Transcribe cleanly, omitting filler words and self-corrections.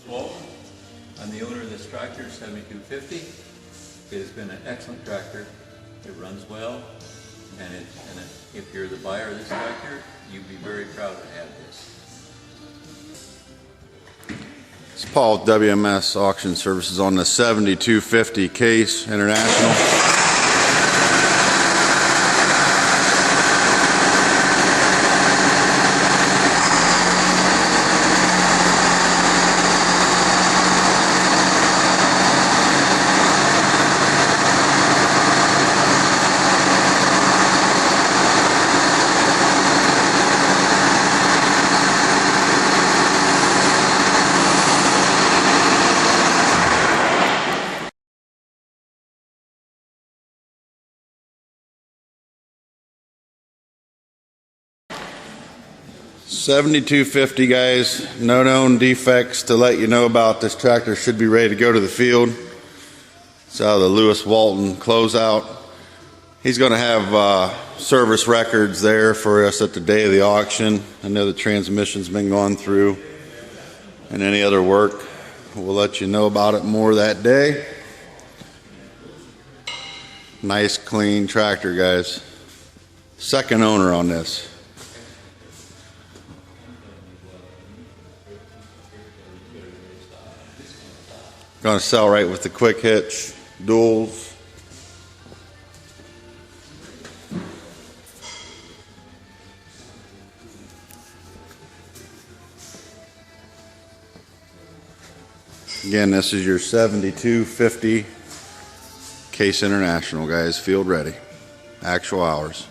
Walton. I'm the owner of this tractor, 7250. It has been an excellent tractor. It runs well, and if you're the buyer of this tractor, you'd be very proud to have this. It's Paul with WMS Auction Services on the 7250 Case International. $72.50, guys. No known defects to let you know about. This tractor should be ready to go to the field. It's out of the Lewis Walton closeout. He's going to have service records there for us at the day of the auction. I know the transmission's been gone through, and any other work, we'll let you know about it more that day. Nice clean tractor, guys. Second owner on this. Going to sell right with the quick hitch duals. Again, this is your 7250 Case International, guys. Field ready. Actual hours.